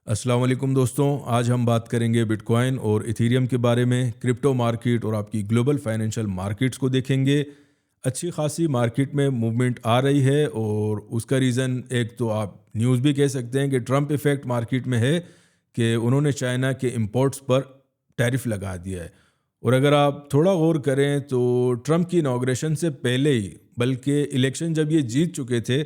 अस्सलाम वालेकुम दोस्तों, आज हम बात करेंगे बिटकॉइन और इथेरियम के बारे में। क्रिप्टो मार्केट और आपकी ग्लोबल फाइनेंशियल मार्केट्स को देखेंगे। अच्छी खासी मार्केट में मूवमेंट आ रही है और उसका रीज़न एक तो आप न्यूज़ भी कह सकते हैं कि ट्रम्प इफ़ेक्ट मार्केट में है कि उन्होंने चाइना के इंपोर्ट्स पर टैरिफ लगा दिया है। और अगर आप थोड़ा गौर करें तो ट्रम्प की इनॉग्रेशन से पहले ही, बल्कि इलेक्शन जब ये जीत चुके थे,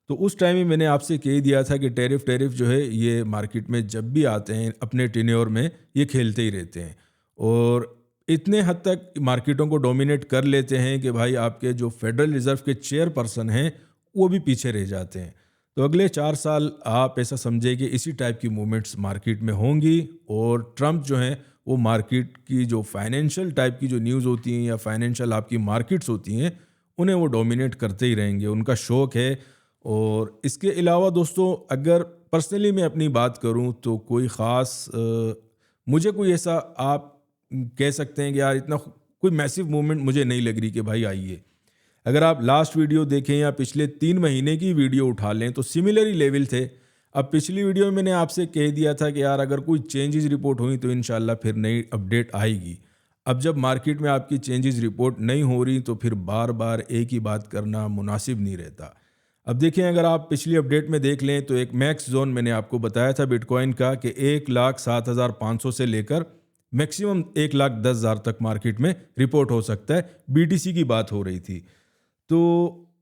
तो उस टाइम ही मैंने आपसे कह दिया था कि टैरिफ जो है ये मार्केट में जब भी आते हैं अपने टेन्योर में ये खेलते ही रहते हैं और इतने हद तक मार्केटों को डोमिनेट कर लेते हैं कि भाई आपके जो फेडरल रिज़र्व के चेयरपर्सन हैं वो भी पीछे रह जाते हैं। तो अगले 4 साल आप ऐसा समझे कि इसी टाइप की मूवमेंट्स मार्केट में होंगी और ट्रम्प जो हैं वो मार्केट की जो फाइनेंशियल टाइप की जो न्यूज़ होती हैं या फाइनेंशियल आपकी मार्केट्स होती हैं उन्हें वो डोमिनेट करते ही रहेंगे, उनका शौक है। और इसके अलावा दोस्तों, अगर पर्सनली मैं अपनी बात करूं तो कोई ख़ास मुझे कोई ऐसा आप कह सकते हैं कि यार इतना कोई मैसिव मूवमेंट मुझे नहीं लग रही कि भाई आइए। अगर आप लास्ट वीडियो देखें या पिछले 3 महीने की वीडियो उठा लें तो सिमिलर ही लेवल थे। अब पिछली वीडियो में मैंने आपसे कह दिया था कि यार अगर कोई चेंजेस रिपोर्ट हुई तो इंशाल्लाह फिर नई अपडेट आएगी। अब जब मार्केट में आपकी चेंजेस रिपोर्ट नहीं हो रही तो फिर बार बार एक ही बात करना मुनासिब नहीं रहता। अब देखें, अगर आप पिछली अपडेट में देख लें तो एक मैक्स जोन मैंने आपको बताया था बिटकॉइन का कि 1,07,500 से लेकर मैक्सिमम 1,10,000 तक मार्केट में रिपोर्ट हो सकता है। बीटीसी की बात हो रही थी तो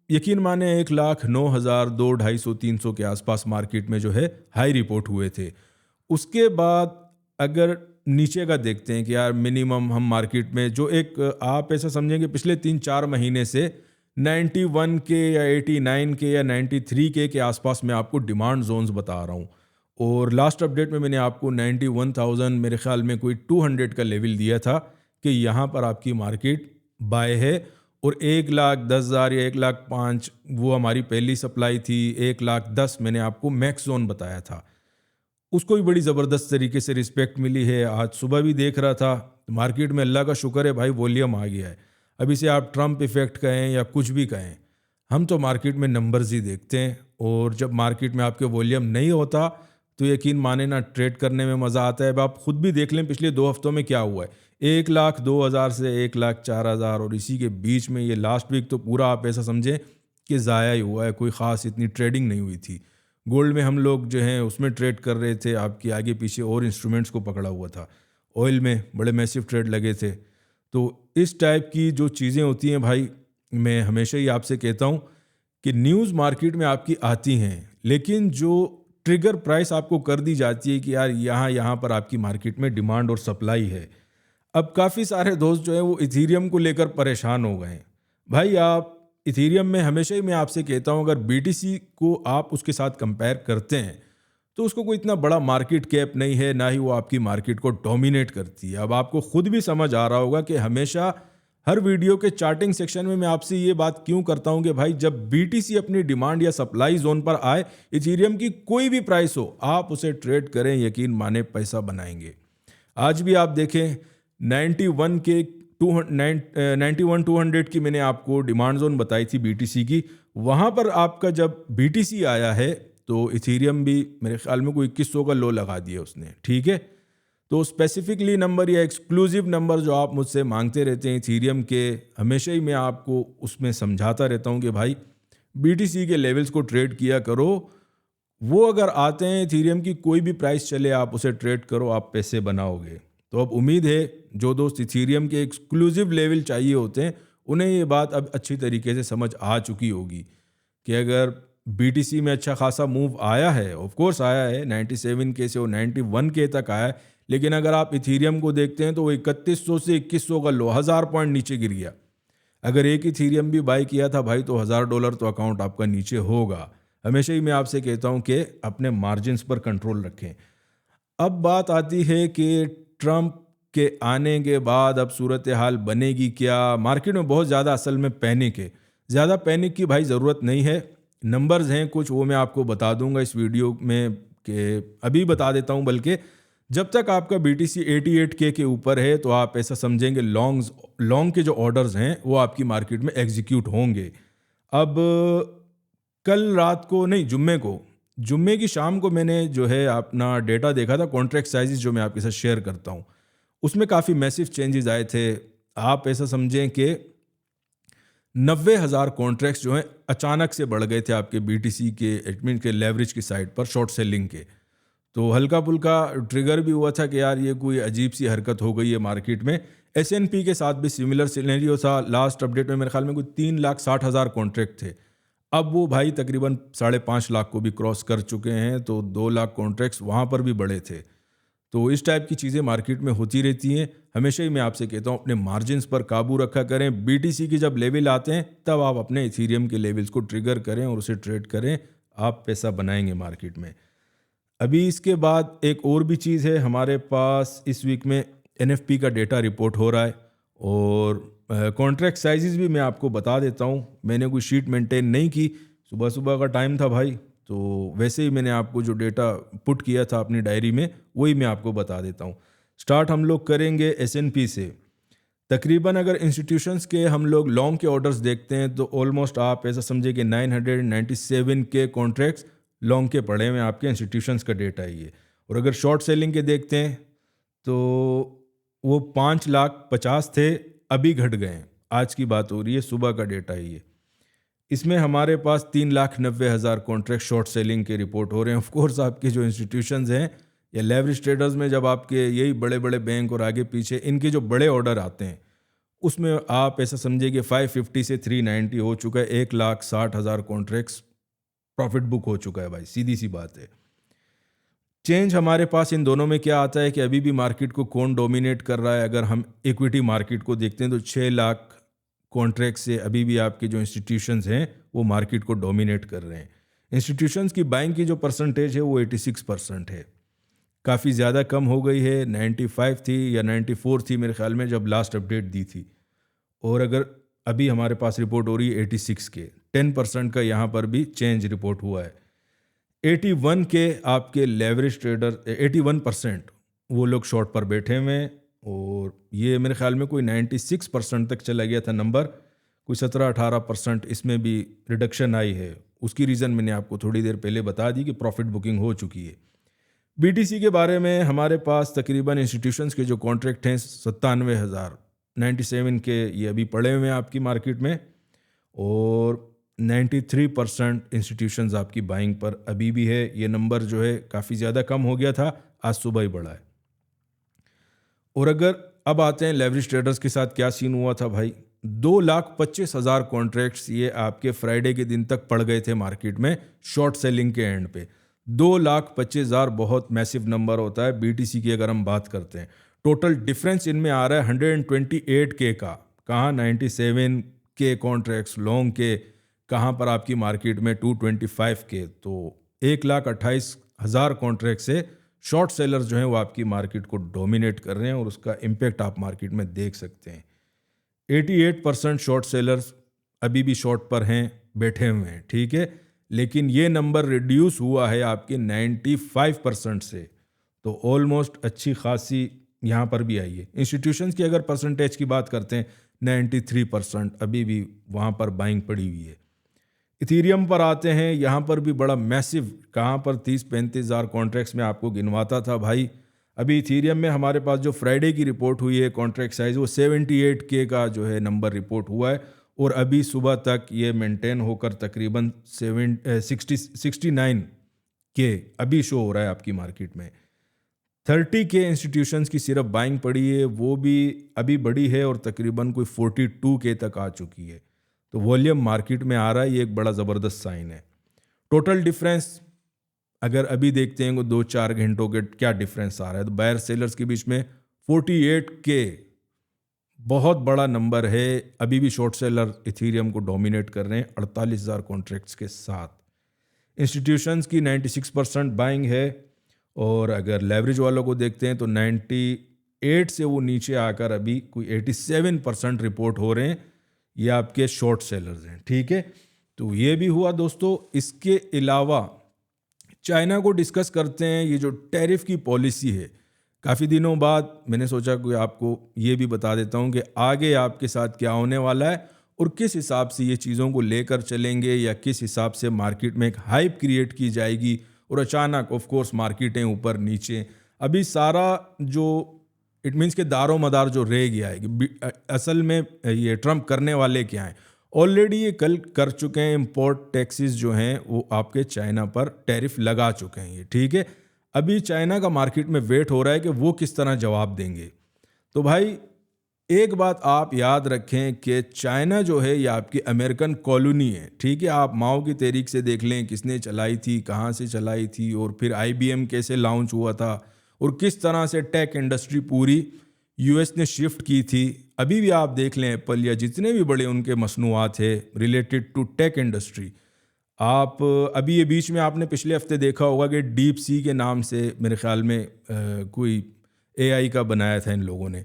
यकीन माने 1,09,000, 2, 250, 300 के आसपास मार्केट में जो है हाई रिपोर्ट हुए थे। उसके बाद अगर नीचे का देखते हैं कि यार मिनिमम हम मार्केट में जो एक आप ऐसा समझेंगे पिछले 3-4 महीने से 91 के या 89 के या 93 के आसपास मैं आपको डिमांड जोन्स बता रहा हूँ। और लास्ट अपडेट में मैंने आपको 91,000 मेरे ख्याल में कोई 200 का लेवल दिया था कि यहाँ पर आपकी मार्केट बाय है। और 1,10,000 या 1,05,000 वो हमारी पहली सप्लाई थी। 1,10,000 मैंने आपको मैक्स जोन बताया था, उसको भी बड़ी ज़बरदस्त तरीके से रिस्पेक्ट मिली है। आज सुबह भी देख रहा था मार्केट में, अल्लाह का शुक्र है भाई, वॉल्यूम आ गया है। अब इसे आप ट्रम्प इफ़ेक्ट कहें या कुछ भी कहें, हम तो मार्केट में नंबर्स ही देखते हैं। और जब मार्केट में आपके वॉल्यूम नहीं होता तो यकीन माने ना ट्रेड करने में मज़ा आता है। अब आप खुद भी देख लें पिछले 2 हफ्तों में क्या हुआ है। 1,02,000 से 1,04,000 और इसी के बीच में ये लास्ट वीक तो पूरा आप ऐसा समझें कि ज़ाया ही हुआ है, कोई ख़ास इतनी ट्रेडिंग नहीं हुई थी। गोल्ड में हम लोग जो हैं उसमें ट्रेड कर रहे थे, आपके आगे पीछे और इंस्ट्रूमेंट्स को पकड़ा हुआ था। ऑयल में बड़े मैसिव ट्रेड लगे थे। तो इस टाइप की जो चीज़ें होती हैं भाई, मैं हमेशा ही आपसे कहता हूँ कि न्यूज़ मार्केट में आपकी आती हैं, लेकिन जो ट्रिगर प्राइस आपको कर दी जाती है कि यार यहाँ यहाँ पर आपकी मार्केट में डिमांड और सप्लाई है। अब काफ़ी सारे दोस्त जो हैं वो इथीरियम को लेकर परेशान हो गए हैं। भाई आप इथीरियम में, हमेशा ही मैं आपसे कहता हूँ, अगर बीटीसी को आप उसके साथ कंपेयर करते हैं तो उसको कोई इतना बड़ा मार्केट कैप नहीं है, ना ही वो आपकी मार्केट को डोमिनेट करती है। अब आपको खुद भी समझ आ रहा होगा कि हमेशा हर वीडियो के चार्टिंग सेक्शन में मैं आपसे ये बात क्यों करता हूँ कि भाई जब बीटीसी अपनी डिमांड या सप्लाई जोन पर आए, इथीरियम की कोई भी प्राइस हो, आप उसे ट्रेड करें, यकीन माने पैसा बनाएंगे। आज भी आप देखें 91 के 91-200 की मैंने आपको डिमांड जोन बताई थी बीटीसी की। वहाँ पर आपका जब बीटीसी आया है तो इथीरियम भी मेरे ख्याल में कोई 2100 का लो लगा दिया उसने, ठीक है। तो स्पेसिफिकली नंबर या एक्सक्लूसिव नंबर जो आप मुझसे मांगते रहते हैं इथीरियम के, हमेशा ही मैं आपको उसमें समझाता रहता हूँ कि भाई बीटीसी के लेवल्स को ट्रेड किया करो। वो अगर आते हैं इथीरियम की कोई भी प्राइस चले, आप उसे ट्रेड करो, आप पैसे बनाओगे। तो अब उम्मीद है जो दोस्त इथीरियम के एक्सक्लूसिव लेवल चाहिए होते हैं उन्हें ये बात अब अच्छी तरीके से समझ आ चुकी होगी कि अगर बीटीसी में अच्छा खासा मूव आया है, ऑफ कोर्स आया है, 97 के से वो 91 के तक आया है, लेकिन अगर आप इथीरियम को देखते हैं तो वो 3100 से 2100 का लो 1000 पॉइंट नीचे गिर गया। अगर एक इथीरियम भी बाय किया था भाई तो $1000 तो अकाउंट आपका नीचे होगा। हमेशा ही मैं आपसे कहता हूं कि अपने मार्जिन्स पर कंट्रोल रखें। अब बात आती है कि ट्रम्प के आने के बाद अब सूरत हाल बनेगी क्या। मार्केट में बहुत ज़्यादा असल में पैनिक है। ज़्यादा पैनिक की भाई ज़रूरत नहीं है। नंबर्स हैं कुछ, वो मैं आपको बता दूंगा इस वीडियो में, कि अभी बता देता हूं। बल्कि जब तक आपका बीटीसी 88K के ऊपर है तो आप ऐसा समझेंगे लॉन्ग के जो ऑर्डर्स हैं वो आपकी मार्केट में एग्जीक्यूट होंगे। अब कल रात को नहीं, जुम्मे को जुम्मे की शाम को मैंने जो है अपना डेटा देखा था, कॉन्ट्रैक्ट साइजेस जो मैं आपके साथ शेयर करता हूँ, उसमें काफ़ी मैसिव चेंजेस आए थे। आप ऐसा समझें कि 90,000 कॉन्ट्रैक्ट्स जो हैं अचानक से बढ़ गए थे आपके बीटीसी के एडमिन के लेवरेज की साइड पर शॉर्ट सेलिंग के। तो हल्का फुल्का ट्रिगर भी हुआ था कि यार ये कोई अजीब सी हरकत हो गई है मार्केट में। एसएनपी के साथ भी सिमिलर सिनेरियो था। लास्ट अपडेट में मेरे ख्याल में कोई 3,60,000 कॉन्ट्रैक्ट थे। अब वो भाई तकरीबन 5.5 लाख को भी क्रॉस कर चुके हैं, तो 2 लाख कॉन्ट्रैक्ट्स वहाँ पर भी बढ़े थे। तो इस टाइप की चीज़ें मार्केट में होती रहती हैं। हमेशा ही मैं आपसे कहता हूँ अपने मार्जिन्स पर काबू रखा करें। बीटीसी की जब लेवल आते हैं तब आप अपने इथीरियम के लेवल्स को ट्रिगर करें और उसे ट्रेड करें, आप पैसा बनाएंगे मार्केट में। अभी इसके बाद एक और भी चीज़ है, हमारे पास इस वीक में एनएफपी का डेटा रिपोर्ट हो रहा है और कॉन्ट्रैक्ट साइजेस भी मैं आपको बता देता हूँ। मैंने कोई शीट मेंटेन नहीं की, सुबह सुबह का टाइम था भाई, तो वैसे ही मैंने आपको जो डेटा पुट किया था अपनी डायरी में वही मैं आपको बता देता हूँ। स्टार्ट हम लोग करेंगे एसएनपी से। तकरीबन अगर इंस्टीट्यूशंस के हम लोग लॉन्ग के ऑर्डर्स देखते हैं तो ऑलमोस्ट आप ऐसा समझे कि 997 के कॉन्ट्रैक्ट्स लॉन्ग के पड़े हुए आपके इंस्टीट्यूशंस का डेटा है ये। और अगर शॉर्ट सेलिंग के देखते हैं तो वो 5,50,000 थे, अभी घट गए हैं। आज की बात हो रही है, सुबह का डेटा है ये। इसमें हमारे पास 3,90,000 कॉन्ट्रैक्ट शॉर्ट सेलिंग के रिपोर्ट हो रहे हैं। ऑफ कोर्स आपके जो इंस्टीट्यूशंस हैं या लेवरेज ट्रेडर्स में जब आपके यही बड़े बड़े बैंक और आगे पीछे इनके जो बड़े ऑर्डर आते हैं उसमें आप ऐसा समझिए कि 550 से 390 हो चुका है। 1,60,000 कॉन्ट्रैक्ट्स प्रॉफिट बुक हो चुका है भाई, सीधी सी बात है। चेंज हमारे पास इन दोनों में क्या आता है कि अभी भी मार्केट को कौन डोमिनेट कर रहा है। अगर हम इक्विटी मार्केट को देखते हैं तो 6 लाख कॉन्ट्रैक्ट से अभी भी आपके जो इंस्टीट्यूशंस हैं वो मार्केट को डोमिनेट कर रहे हैं। इंस्टीट्यूशंस की बाइंग की जो परसेंटेज है वो 86% है, काफ़ी ज़्यादा कम हो गई है। 95 थी या 94 थी मेरे ख्याल में जब लास्ट अपडेट दी थी, और अगर अभी हमारे पास रिपोर्ट हो रही है 86 के, 10% का यहाँ पर भी चेंज रिपोर्ट हुआ है। 81 के आपके लेवरेज ट्रेडर 81% वो लोग शॉर्ट पर बैठे हुए हैं, और ये मेरे ख्याल में कोई 96% तक चला गया था नंबर। कोई 17-18% इसमें भी रिडक्शन आई है। उसकी रीज़न मैंने आपको थोड़ी देर पहले बता दी कि प्रॉफिट बुकिंग हो चुकी है। बीटीसी के बारे में हमारे पास तकरीबन इंस्टीट्यूशंस के जो कॉन्ट्रैक्ट हैं 97,000, 97 के ये अभी पड़े हुए हैं आपकी मार्केट में, और 93% इंस्टीट्यूशंस आपकी बाइंग पर अभी भी है। ये नंबर जो है काफ़ी ज़्यादा कम हो गया था, आज सुबह ही बढ़ा है। और अगर अब आते हैं लेवरेज ट्रेडर्स के साथ क्या सीन हुआ था भाई। 2,25,000 कॉन्ट्रैक्ट्स ये आपके फ्राइडे के दिन तक पड़ गए थे मार्केट में शॉर्ट सेलिंग के एंड पे। 2,25,000 बहुत मैसिव नंबर होता है बीटीसी की अगर हम बात करते हैं। टोटल डिफरेंस इनमें आ रहा है 128 के का, कहाँ 97 के कॉन्ट्रैक्ट्स लॉन्ग के, कहाँ पर आपकी मार्केट में 225 के। तो 1,28,000 कॉन्ट्रैक्ट से शॉर्ट सेलर्स जो हैं वो आपकी मार्केट को डोमिनेट कर रहे हैं, और उसका इम्पैक्ट आप मार्केट में देख सकते हैं। 88% शॉर्ट सेलर्स अभी भी शॉर्ट पर हैं, बैठे हुए हैं, ठीक है, लेकिन ये नंबर रिड्यूस हुआ है आपके 95% से। तो ऑलमोस्ट अच्छी खासी यहाँ पर भी आई है। इंस्टीट्यूशंस की अगर परसेंटेज की बात करते हैं 93% अभी भी वहाँ पर बाइंग पड़ी हुई है। इथीरियम पर आते हैं, यहाँ पर भी बड़ा मैसिव, कहाँ पर 30-35,000 कॉन्ट्रैक्ट्स में आपको गिनवाता था भाई। अभी इथीरियम में हमारे पास जो फ्राइडे की रिपोर्ट हुई है कॉन्ट्रैक्ट साइज वो 78 के का जो है नंबर रिपोर्ट हुआ है, और अभी सुबह तक ये मेंटेन होकर तकरीबन 69 के अभी शो हो रहा है आपकी मार्केट में। 30 के इंस्टीट्यूशंस की सिर्फ बाइंग पड़ी है, वो भी अभी बड़ी है और तकरीबन कोई 42 के तक आ चुकी है। तो वॉल्यूम मार्केट में आ रहा है, ये एक बड़ा ज़बरदस्त साइन है। टोटल डिफरेंस अगर अभी देखते हैं 2-4 घंटों के क्या डिफरेंस आ रहा है, तो बायर सेलर्स के बीच में 48 के बहुत बड़ा नंबर है। अभी भी शॉर्ट सेलर इथीरियम को डोमिनेट कर रहे हैं 48,000 कॉन्ट्रैक्ट्स के साथ। इंस्टीट्यूशंस की 96% बाइंग है, और अगर लेवरेज वालों को देखते हैं तो 98 से वो नीचे आकर अभी कोई 87% रिपोर्ट हो रहे हैं, ये आपके शॉर्ट सेलर्स हैं, ठीक है। तो ये भी हुआ दोस्तों। इसके अलावा चाइना को डिस्कस करते हैं। ये जो टैरिफ की पॉलिसी है, काफ़ी दिनों बाद मैंने सोचा कि आपको ये भी बता देता हूँ कि आगे आपके साथ क्या होने वाला है, और किस हिसाब से ये चीज़ों को लेकर चलेंगे, या किस हिसाब से मार्केट में एक हाइप क्रिएट की जाएगी और अचानक ऑफ कोर्स मार्केटें ऊपर नीचे। अभी सारा जो इट मीन्स के दारो मदार जो रह गया है कि असल में ये ट्रम्प करने वाले क्या हैं। ऑलरेडी ये कल कर चुके हैं, इंपोर्ट टैक्सेस जो हैं वो आपके चाइना पर टैरिफ लगा चुके हैं ये, ठीक है। अभी चाइना का मार्केट में वेट हो रहा है कि वो किस तरह जवाब देंगे। तो भाई एक बात आप याद रखें कि चाइना जो है ये आपकी अमेरिकन कॉलोनी है, ठीक है। आप माओ की तहरीक से देख लें किसने चलाई थी, कहाँ से चलाई थी, और फिर आईबीएम कैसे लॉन्च हुआ था, और किस तरह से टेक इंडस्ट्री पूरी यूएस ने शिफ्ट की थी। अभी भी आप देख लें एप्पल या जितने भी बड़े उनके मसनूआत है रिलेटेड टू टेक इंडस्ट्री। आप अभी ये बीच में आपने पिछले हफ्ते देखा होगा कि डीप सी के नाम से मेरे ख्याल में कोई एआई का बनाया था इन लोगों ने।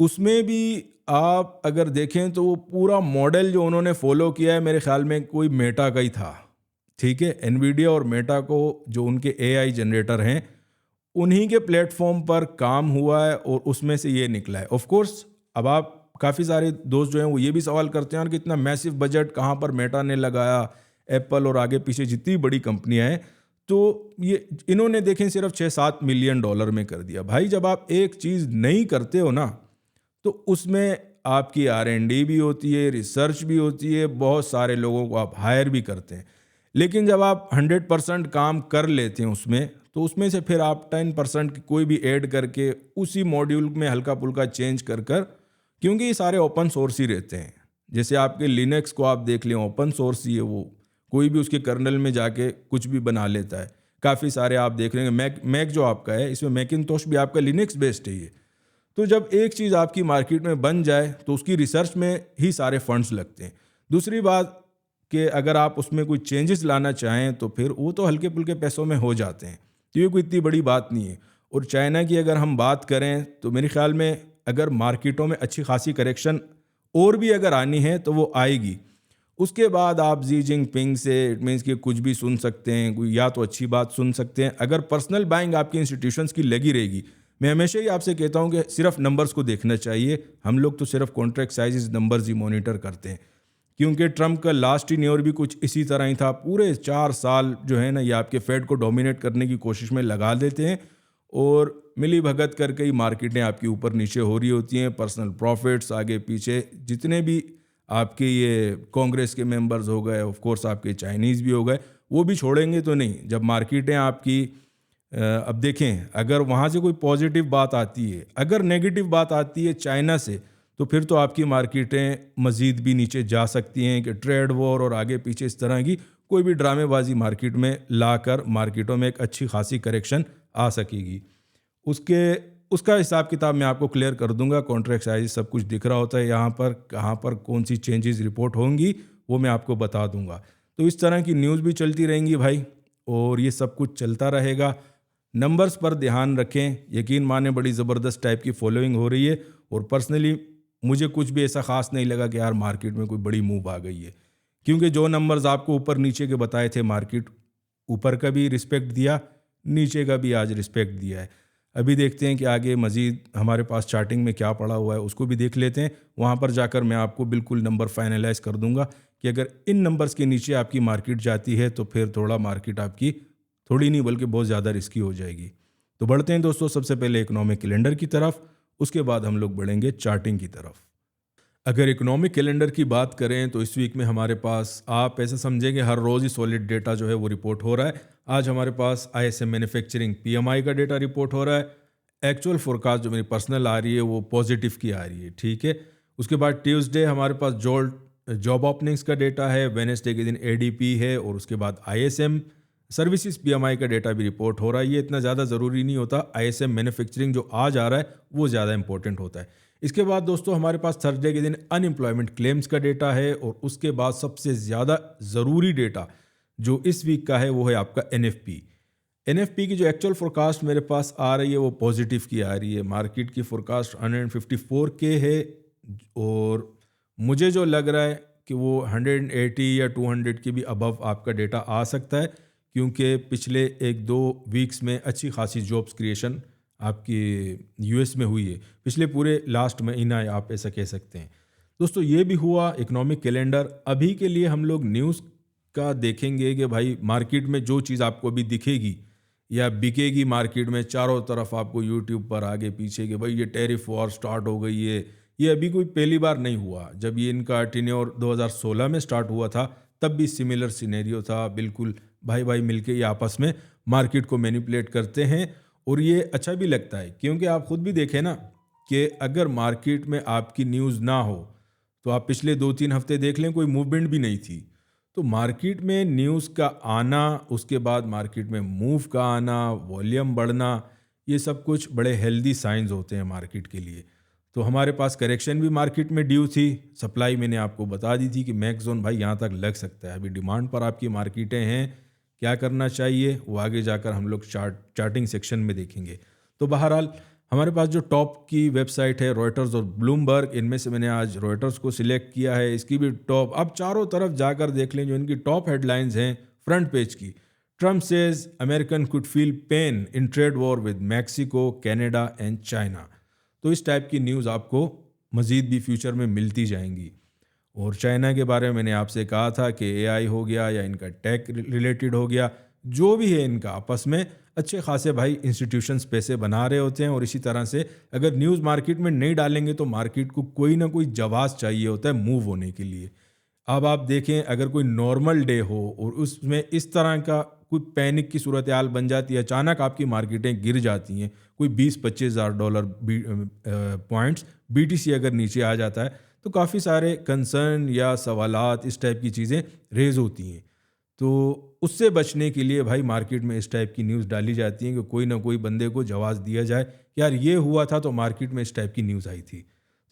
उसमें भी आप अगर देखें तो वो पूरा मॉडल जो उन्होंने फॉलो किया है मेरे ख्याल में कोई मेटा का ही था, ठीक है। एनवीडिया और मेटा को जो उनके एआई जनरेटर हैं उन्हीं के प्लेटफॉर्म पर काम हुआ है और उसमें से ये निकला है। ऑफ कोर्स अब आप काफ़ी सारे दोस्त जो हैं वो ये भी सवाल करते हैं कि इतना मैसिव बजट कहाँ पर मेटा ने लगाया, एप्पल और आगे पीछे जितनी बड़ी कंपनियां हैं, तो ये इन्होंने देखें सिर्फ 6-7 मिलियन डॉलर में कर दिया। भाई जब आप एक चीज़ नहीं करते हो ना तो उसमें आपकी R&D भी होती है, रिसर्च भी होती है, बहुत सारे लोगों को आप हायर भी करते हैं। लेकिन जब आप 100% काम कर लेते हैं उसमें, तो उसमें से फिर आप 10% कोई भी ऐड करके उसी मॉड्यूल में हल्का पुल्का चेंज कर कर, क्योंकि ये सारे ओपन सोर्स ही रहते हैं। जैसे आपके लिनक्स को आप देख लें, ओपन सोर्स ही है वो, कोई भी उसके कर्नल में जाके कुछ भी बना लेता है। काफ़ी सारे आप देख रहे हैं, मैक जो आपका है इसमें मैकिनतोश भी आपका लिनक्स बेस्ड है ये। तो जब एक चीज़ आपकी मार्केट में बन जाए तो उसकी रिसर्च में ही सारे फंड्स लगते हैं। दूसरी बात कि अगर आप उसमें कोई चेंजेस लाना चाहें तो फिर वो तो हल्के पुल्के पैसों में हो जाते हैं, तो ये कोई इतनी बड़ी बात नहीं है। और चाइना की अगर हम बात करें तो मेरे ख्याल में अगर मार्केटों में अच्छी खासी करेक्शन और भी अगर आनी है तो वो आएगी। उसके बाद आप जी जिनपिंग से इट मीन्स कि कुछ भी सुन सकते हैं, कोई या तो अच्छी बात सुन सकते हैं। अगर पर्सनल बाइंग आपकी इंस्टीट्यूशंस की लगी रहेगी, मैं हमेशा ही आपसे कहता हूं कि सिर्फ नंबर्स को देखना चाहिए। हम लोग तो सिर्फ कॉन्ट्रैक्ट साइजेस नंबर्स ही मॉनिटर करते हैं, क्योंकि ट्रम्प का लास्ट ईयर भी कुछ इसी तरह ही था। पूरे 4 साल जो है ना ये आपके फेड को डोमिनेट करने की कोशिश में लगा देते हैं और मिली भगत करके ही मार्केटें आपकी ऊपर नीचे हो रही होती हैं। पर्सनल प्रॉफिट्स आगे पीछे जितने भी आपके ये कांग्रेस के मेंबर्स हो गए, ऑफ कोर्स आपके चाइनीज़ भी हो गए, वो भी छोड़ेंगे तो नहीं। जब मार्केटें आपकी अब देखें, अगर वहाँ से कोई पॉजिटिव बात आती है, अगर नेगेटिव बात आती है चाइना से, तो फिर तो आपकी मार्केटें मज़ीद भी नीचे जा सकती हैं कि ट्रेड वॉर और आगे पीछे इस तरह की कोई भी ड्रामेबाजी मार्केट में लाकर मार्केटों में एक अच्छी खासी करेक्शन आ सकेगी। उसका हिसाब किताब मैं आपको क्लियर कर दूंगा। कॉन्ट्रैक्ट साइज सब कुछ दिख रहा होता है यहाँ पर, कहाँ पर कौन सी चेंजेस रिपोर्ट होंगी वो मैं आपको बता दूंगा। तो इस तरह की न्यूज़ भी चलती रहेंगी भाई, और ये सब कुछ चलता रहेगा। नंबर्स पर ध्यान रखें, यकीन माने बड़ी ज़बरदस्त टाइप की फॉलोइंग हो रही है। और पर्सनली मुझे कुछ भी ऐसा ख़ास नहीं लगा कि यार मार्केट में कोई बड़ी मूव आ गई है, क्योंकि जो नंबर्स आपको ऊपर नीचे के बताए थे, मार्केट ऊपर का भी रिस्पेक्ट दिया, नीचे का भी आज रिस्पेक्ट दिया है। अभी देखते हैं कि आगे मज़ीद हमारे पास चार्टिंग में क्या पड़ा हुआ है, उसको भी देख लेते हैं। वहाँ पर जाकर मैं आपको बिल्कुल नंबर फाइनलाइज कर दूंगा कि अगर इन नंबर्स के नीचे आपकी मार्केट जाती है तो फिर थोड़ा मार्केट आपकी थोड़ी नहीं बल्कि बहुत ज़्यादा रिस्की हो जाएगी। तो बढ़ते हैं दोस्तों सबसे पहले इकोनॉमिक कैलेंडर की तरफ, उसके बाद हम लोग बढ़ेंगे चार्टिंग की तरफ। अगर इकोनॉमिक कैलेंडर की बात करें तो इस वीक में हमारे पास आप ऐसा समझेंगे हर रोज़ ही सॉलिड डेटा जो है वो रिपोर्ट हो रहा है। आज हमारे पास ISM मैन्युफैक्चरिंग PMI का डेटा रिपोर्ट हो रहा है। एक्चुअल फोरकास्ट जो मेरी पर्सनल आ रही है वो पॉजिटिव की आ रही है, ठीक है। उसके बाद ट्यूसडे हमारे पास जॉब ओपनिंग्स का डेटा है, वेडनेसडे के दिन ADP है, और उसके बाद ISM सर्विसेज PMI का डेटा भी रिपोर्ट हो रहा है। ये इतना ज़्यादा ज़रूरी नहीं होता, ISM मैन्युफैक्चरिंग जो आज आ रहा है वो ज़्यादा इंपॉर्टेंट होता है। इसके बाद दोस्तों हमारे पास थर्सडे के दिन अनएम्प्लॉयमेंट क्लेम्स का डेटा है, और उसके बाद सबसे ज़्यादा ज़रूरी डेटा जो इस वीक का है वो है आपका NFP की जो एक्चुअल फोरकास्ट मेरे पास आ रही है वो पॉजिटिव की आ रही है। मार्केट की फोरकास्ट 154K है, और मुझे जो लग रहा है कि वो 180 या 200 की भी अबव आपका डेटा आ सकता है, क्योंकि पिछले 1-2 वीक्स में अच्छी खासी जॉब्स क्रिएशन आपकी US में हुई है। पिछले पूरे लास्ट महीना आप ऐसा कह सकते हैं। दोस्तों ये भी हुआ इकोनॉमिक कैलेंडर। अभी के लिए हम लोग न्यूज़ का देखेंगे कि भाई मार्केट में जो चीज़ आपको अभी दिखेगी या बिकेगी मार्केट में, चारों तरफ आपको यूट्यूब पर आगे पीछे कि भाई ये टैरिफ वॉर स्टार्ट हो गई है। ये अभी कोई पहली बार नहीं हुआ। जब ये इनका टेन्योर 2016 में स्टार्ट हुआ था तब भी सिमिलर सिनेरियो था। बिल्कुल भाई भाई मिलके ये आपस में मार्केट को मैनिपुलेट करते हैं। और ये अच्छा भी लगता है क्योंकि आप खुद भी देखें ना कि अगर मार्केट में आपकी न्यूज़ ना हो तो आप पिछले 2-3 हफ्ते देख लें, कोई मूवमेंट भी नहीं थी। तो मार्केट में न्यूज़ का आना, उसके बाद मार्केट में मूव का आना, वॉल्यूम बढ़ना, ये सब कुछ बड़े हेल्दी साइंस होते हैं मार्केट के लिए। तो हमारे पास करेक्शन भी मार्केट में ड्यू थी। सप्लाई मैंने आपको बता दी थी कि मैक्स जोन भाई यहाँ तक लग सकता है। अभी डिमांड पर आपकी मार्केटें हैं, क्या करना चाहिए वो आगे जाकर हम लोग चार्टिंग सेक्शन में देखेंगे। तो बहरहाल हमारे पास जो टॉप की वेबसाइट है रॉयटर्स और ब्लूमबर्ग, इनमें से मैंने आज रॉयटर्स को सिलेक्ट किया है। इसकी भी टॉप, आप चारों तरफ जाकर देख लें जो इनकी टॉप हेडलाइंस हैं फ्रंट पेज की। Trump says American could feel pain in trade war with Mexico, Canada and China. तो इस टाइप की न्यूज़ आपको मज़ीद भी फ्यूचर में मिलती जाएंगी। और चाइना के बारे में मैंने आपसे कहा था कि एआई हो गया या इनका टेक रिलेटेड हो गया, जो भी है इनका आपस में अच्छे खासे भाई इंस्टीट्यूशंस पैसे बना रहे होते हैं। और इसी तरह से अगर न्यूज़ मार्केट में नहीं डालेंगे तो मार्केट को कोई ना कोई जवाब चाहिए होता है मूव होने के लिए। अब आप देखें अगर कोई नॉर्मल डे हो और उसमें इस तरह का कोई पैनिक की सूरत हाल बन जाती है, अचानक आपकी मार्केटें गिर जाती हैं, कोई 20-25 हज़ार डॉलर पॉइंट्स बीटीसी अगर नीचे आ जाता है तो काफ़ी सारे कंसर्न या सवालात इस टाइप की चीज़ें रेज होती हैं। तो उससे बचने के लिए भाई मार्केट में इस टाइप की न्यूज़ डाली जाती है कि कोई ना कोई बंदे को जवाब दिया जाए कि यार ये हुआ था तो मार्केट में इस टाइप की न्यूज़ आई थी।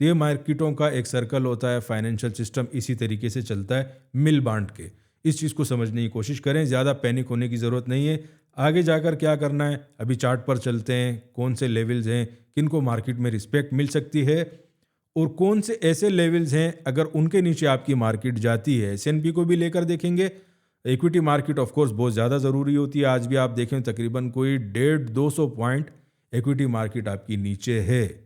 तो ये मार्केटों का एक सर्कल होता है, फाइनेंशियल सिस्टम इसी तरीके से चलता है, मिल बांट के। इस चीज़ को समझने की कोशिश करें, ज़्यादा पैनिक होने की ज़रूरत नहीं है। आगे जाकर क्या करना है, अभी चार्ट पर चलते हैं, कौन से लेवल्स हैं किन को मार्केट में रिस्पेक्ट मिल सकती है और कौन से ऐसे लेवल्स हैं अगर उनके नीचे आपकी मार्केट जाती है। एस&पी को भी लेकर देखेंगे। इक्विटी मार्केट ऑफ कोर्स बहुत ज़्यादा ज़रूरी होती है। आज भी आप देखें तकरीबन कोई 150-200 पॉइंट इक्विटी मार्केट आपकी नीचे है।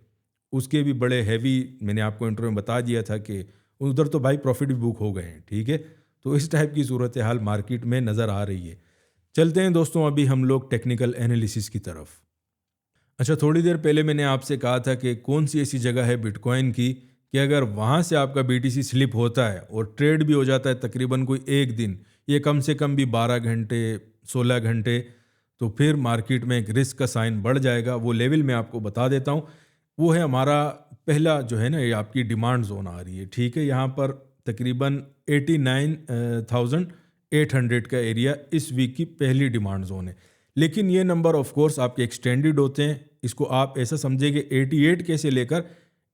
उसके भी बड़े हैवी, मैंने आपको इंटरव्यू में बता दिया था कि उधर तो भाई प्रॉफिट भी बुक हो गए हैं, ठीक है। तो इस टाइप की सूरत हाल मार्केट में नज़र आ रही है। चलते हैं दोस्तों अभी हम लोग टेक्निकल एनालिसिस की तरफ। अच्छा, थोड़ी देर पहले मैंने आपसे कहा था कि कौन सी ऐसी जगह है बिटकॉइन की कि अगर वहाँ से आपका बीटीसी स्लिप होता है और ट्रेड भी हो जाता है तकरीबन कोई एक दिन, ये कम से कम भी 12 घंटे 16 घंटे, तो फिर मार्केट में एक रिस्क का साइन बढ़ जाएगा। वो लेवल मैं आपको बता देता हूँ। वो है हमारा पहला जो है ना, ये आपकी डिमांड जोन आ रही है, ठीक है। यहाँ पर तकरीबन 89,800 का एरिया इस वीक की पहली डिमांड जोन है। लेकिन ये नंबर ऑफ कोर्स आपके एक्सटेंडेड होते हैं। इसको आप ऐसा समझिए कि 88 के से लेकर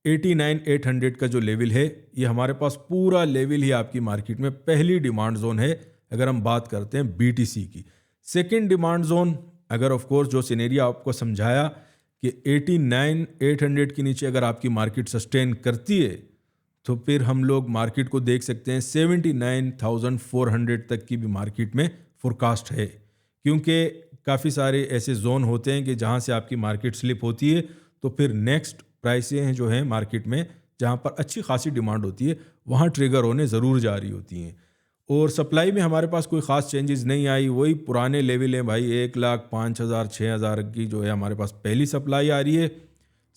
89,800 का जो लेवल है, ये हमारे पास पूरा लेवल ही आपकी मार्केट में पहली डिमांड जोन है अगर हम बात करते हैं बीटीसी की। सेकंड डिमांड जोन, अगर ऑफ कोर्स जो सिनेरियो आपको समझाया कि 89,800 के नीचे अगर आपकी मार्केट सस्टेन करती है तो फिर हम लोग मार्केट को देख सकते हैं 79,400 तक की भी मार्केट में फोरकास्ट है। क्योंकि काफ़ी सारे ऐसे जोन होते हैं कि जहां से आपकी मार्केट स्लिप होती है तो फिर नेक्स्ट प्राइसें हैं जो हैं मार्केट में जहां पर अच्छी खासी डिमांड होती है, वहां ट्रिगर होने ज़रूर जा रही होती हैं। और सप्लाई में हमारे पास कोई ख़ास चेंजेस नहीं आई, वही पुराने लेवल हैं भाई। 1,05,000 6,000 की जो है हमारे पास पहली सप्लाई आ रही है।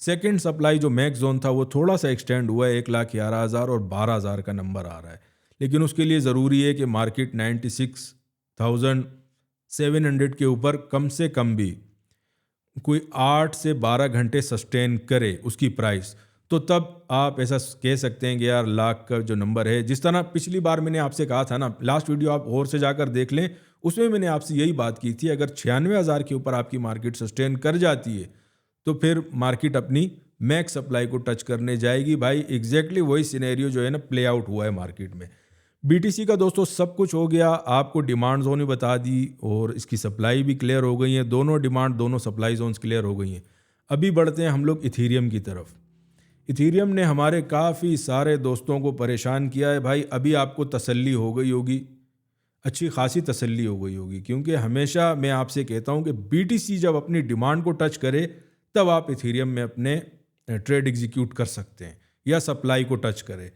सेकंड सप्लाई जो मैक्स जोन था वो थोड़ा सा एक्सटेंड हुआ है, 1,11,000 और 12,000 का नंबर आ रहा है। लेकिन उसके लिए ज़रूरी है कि मार्केट 96,700 के ऊपर कम से कम भी कोई 8 से 12 घंटे सस्टेन करे उसकी प्राइस, तो तब आप ऐसा कह सकते हैं कि यार लाख का जो नंबर है, जिस तरह पिछली बार मैंने आपसे कहा था ना, लास्ट वीडियो आप और से जाकर देख लें, उसमें मैंने आपसे यही बात की थी। अगर 96,000 के ऊपर आपकी मार्केट सस्टेन कर जाती है तो फिर मार्केट अपनी मैक्स सप्लाई को टच करने जाएगी। भाई एग्जैक्टली वही सिनेरियो जो है ना प्ले आउट हुआ है मार्केट में। बीटीसी का दोस्तों सब कुछ हो गया, आपको डिमांड जोन भी बता दी और इसकी सप्लाई भी क्लियर हो गई है। दोनों डिमांड दोनों सप्लाई जोन्स क्लियर हो गई हैं। अभी बढ़ते हैं हम लोग इथीरियम की तरफ। इथीरियम ने हमारे काफ़ी सारे दोस्तों को परेशान किया है भाई। अभी आपको तसल्ली हो गई होगी, अच्छी खासी तसल्ली हो गई होगी, क्योंकि हमेशा मैं आपसे कहता हूं कि बीटीसी जब अपनी डिमांड को टच करे तब आप इथीरियम में अपने ट्रेड एग्जीक्यूट कर सकते हैं या सप्लाई को टच करे।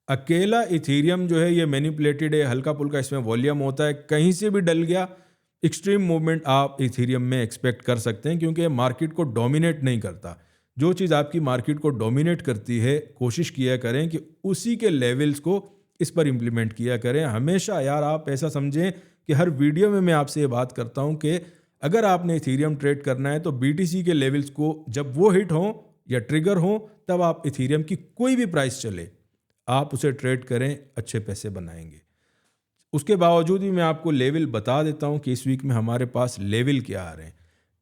अकेला इथीरियम जो है ये मैनिपुलेटेड है, हल्का पुल्का इसमें वॉल्यूम होता है, कहीं से भी डल गया एक्सट्रीम मूवमेंट आप इथीरियम में एक्सपेक्ट कर सकते हैं, क्योंकि मार्केट को डोमिनेट नहीं करता। जो चीज़ आपकी मार्केट को डोमिनेट करती है कोशिश किया करें कि उसी के लेवल्स को इस पर इम्प्लीमेंट किया करें। हमेशा यार आप ऐसा समझें कि हर वीडियो में मैं आपसे ये बात करता हूँ कि अगर आपने इथीरियम ट्रेड करना है तो BTC के लेवल्स को जब वो हिट हों या ट्रिगर हों तब आप इथीरियम की कोई भी प्राइस चले आप उसे ट्रेड करें, अच्छे पैसे बनाएंगे। उसके बावजूद भी मैं आपको लेवल बता देता हूं कि इस वीक में हमारे पास लेवल क्या आ रहे हैं।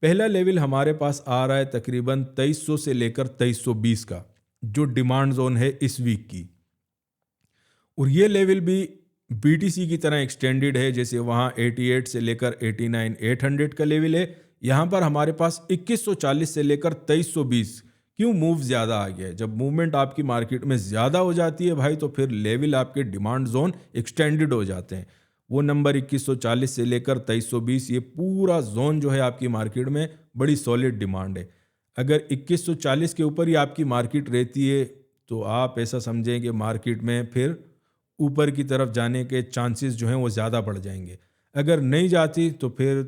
पहला लेवल हमारे पास आ रहा है तकरीबन 2300 से लेकर 2320 का, जो डिमांड जोन है इस वीक की। और ये लेवल भी BTC की तरह एक्सटेंडेड है, जैसे वहाँ 88 से लेकर 89,800 का लेवल है। यहाँ पर हमारे पास 2140 से लेकर 2320। क्यों मूव ज़्यादा आ गया है? जब मूवमेंट आपकी मार्केट में ज़्यादा हो जाती है भाई, तो फिर लेवल आपके डिमांड जोन एक्सटेंडेड हो जाते हैं। वो नंबर 2140 से लेकर 2320, ये पूरा जोन जो है आपकी मार्केट में बड़ी सॉलिड डिमांड है। अगर 2140 के ऊपर ही आपकी मार्केट रहती है तो आप ऐसा समझें कि मार्केट में फिर ऊपर की तरफ जाने के चांसेस जो हैं वो ज़्यादा बढ़ जाएंगे। अगर नहीं जाती तो फिर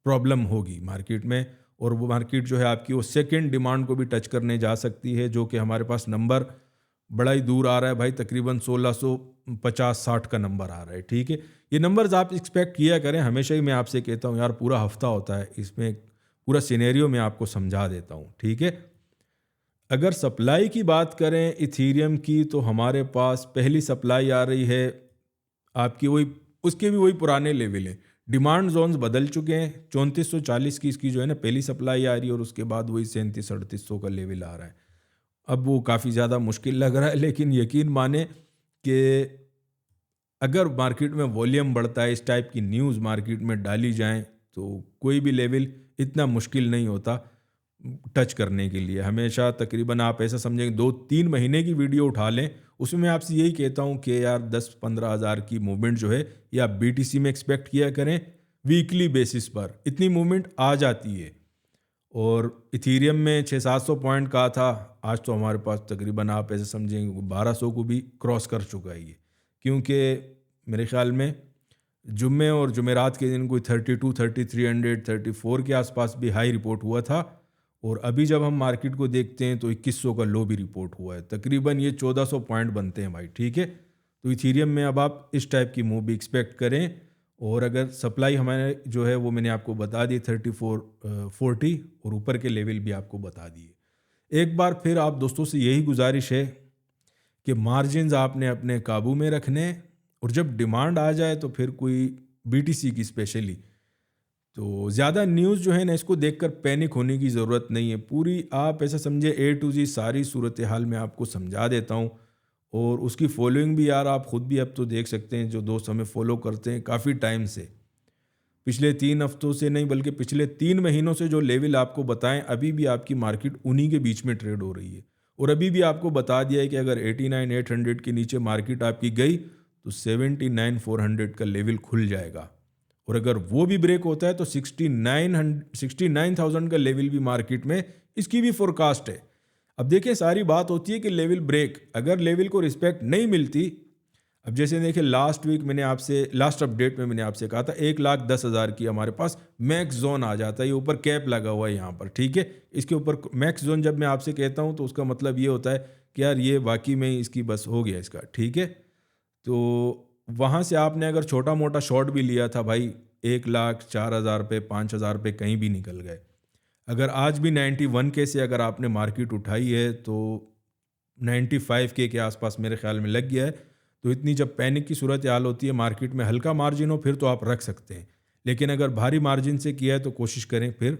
प्रॉब्लम होगी मार्केट में, और वो मार्केट जो है आपकी वो सेकंड डिमांड को भी टच करने जा सकती है, जो कि हमारे पास नंबर बड़ा ही दूर आ रहा है भाई, तकरीबन 1650-60 का नंबर आ रहा है। ठीक है, ये नंबर्स आप एक्सपेक्ट किया करें। हमेशा ही मैं आपसे कहता हूँ यार, पूरा हफ्ता होता है, इसमें पूरा सिनेरियो मैं आपको समझा देता हूँ। ठीक है, अगर सप्लाई की बात करें इथीरियम की, तो हमारे पास पहली सप्लाई आ रही है आपकी, वही उसके भी वही पुराने लेवल है। डिमांड जोन्स बदल चुके हैं। 3440 की इसकी जो है ना पहली सप्लाई आ रही है, और उसके बाद वही 3700-3800 का लेवल आ रहा है। अब वो काफ़ी ज़्यादा मुश्किल लग रहा है, लेकिन यकीन माने कि अगर मार्केट में वॉल्यूम बढ़ता है, इस टाइप की न्यूज़ मार्केट में डाली जाएं, तो कोई भी लेवल इतना मुश्किल नहीं होता टच करने के लिए। हमेशा तकरीबन आप ऐसा समझेंगे 2-3 महीने की वीडियो उठा लें, उसमें मैं आपसे यही कहता हूं कि यार 10-15 हज़ार की मूवमेंट जो है ये आप BTC में एक्सपेक्ट किया करें। वीकली बेसिस पर इतनी मूवमेंट आ जाती है। और इथीरियम में 600-700 पॉइंट का था, आज तो हमारे पास तकरीबन आप ऐसे समझेंगे 1200 को भी क्रॉस कर चुका है ये, क्योंकि मेरे ख्याल में जुम्मे और जुमेरात के दिन कोई 32, 3300, 34 के आसपास भी हाई रिपोर्ट हुआ था। और अभी जब हम मार्केट को देखते हैं तो 2100 का लो भी रिपोर्ट हुआ है। तकरीबन ये 1400 पॉइंट बनते हैं भाई। ठीक है, तो इथीरियम में अब आप इस टाइप की मूव भी एक्सपेक्ट करें। और अगर सप्लाई हमारे जो है वो मैंने आपको बता दी 3440, और ऊपर के लेवल भी आपको बता दिए। एक बार फिर आप दोस्तों से यही गुजारिश है कि मार्जिन्स आपने अपने काबू में रखने, और जब डिमांड आ जाए तो फिर कोई BTC की स्पेशली तो ज़्यादा न्यूज़ जो है ना, इसको देखकर पैनिक होने की ज़रूरत नहीं है। पूरी आप ऐसा समझे A to Z सारी सूरत हाल मैं आपको समझा देता हूँ, और उसकी फॉलोइंग भी यार आप ख़ुद भी अब तो देख सकते हैं, जो दोस्त हमें फॉलो करते हैं काफ़ी टाइम से, पिछले 3 हफ्तों से नहीं बल्कि पिछले 3 महीनों से जो लेवल आपको बताएं, अभी भी आपकी मार्केट उन्हीं के बीच में ट्रेड हो रही है। और अभी भी आपको बता दिया है कि अगर 89,800 के नीचे मार्केट आपकी गई तो 79,400 का लेवल खुल जाएगा, और अगर वो भी ब्रेक होता है तो 69,000 का लेवल भी मार्केट में इसकी भी फोरकास्ट है। अब देखिए, सारी बात होती है कि लेवल ब्रेक, अगर लेवल को रिस्पेक्ट नहीं मिलती, अब जैसे देखिए लास्ट वीक मैंने आपसे, लास्ट अपडेट में मैंने आपसे कहा था 1,10,000 की हमारे पास मैक्स जोन आ जाता है। ये ऊपर कैप लगा हुआ है यहाँ पर। ठीक है, इसके ऊपर मैक्स जोन जब मैं आपसे कहता हूँ तो उसका मतलब ये होता है कि यार ये वाकई में इसकी बस हो गया इसका। ठीक है, तो वहाँ से आपने अगर छोटा मोटा शॉर्ट भी लिया था भाई, 1,04,000 पे, 5,000 पे कहीं भी निकल गए। अगर आज भी 91K से अगर आपने मार्केट उठाई है तो 95K के आसपास मेरे ख्याल में लग गया है। तो इतनी जब पैनिक की सूरत हाल होती है, मार्केट में हल्का मार्जिन हो, फिर तो आप रख सकते हैं। लेकिन अगर भारी मार्जिन से किया है तो कोशिश करें फिर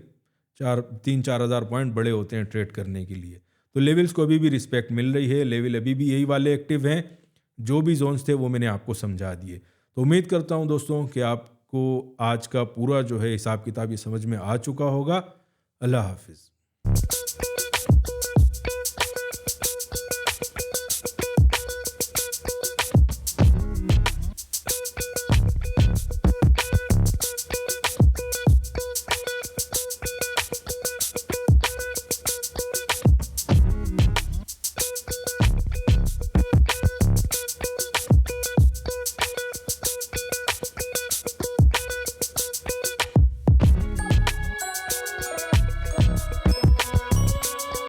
3-4 हज़ार पॉइंट बड़े होते हैं ट्रेड करने के लिए। तो लेवल्स को अभी भी रिस्पेक्ट मिल रही है, लेवल अभी भी यही वाले एक्टिव हैं। जो भी जोन्स थे वो मैंने आपको समझा दिए। तो उम्मीद करता हूं दोस्तों कि आपको आज का पूरा जो है हिसाब किताब ये समझ में आ चुका होगा। अल्लाह हाफिज़।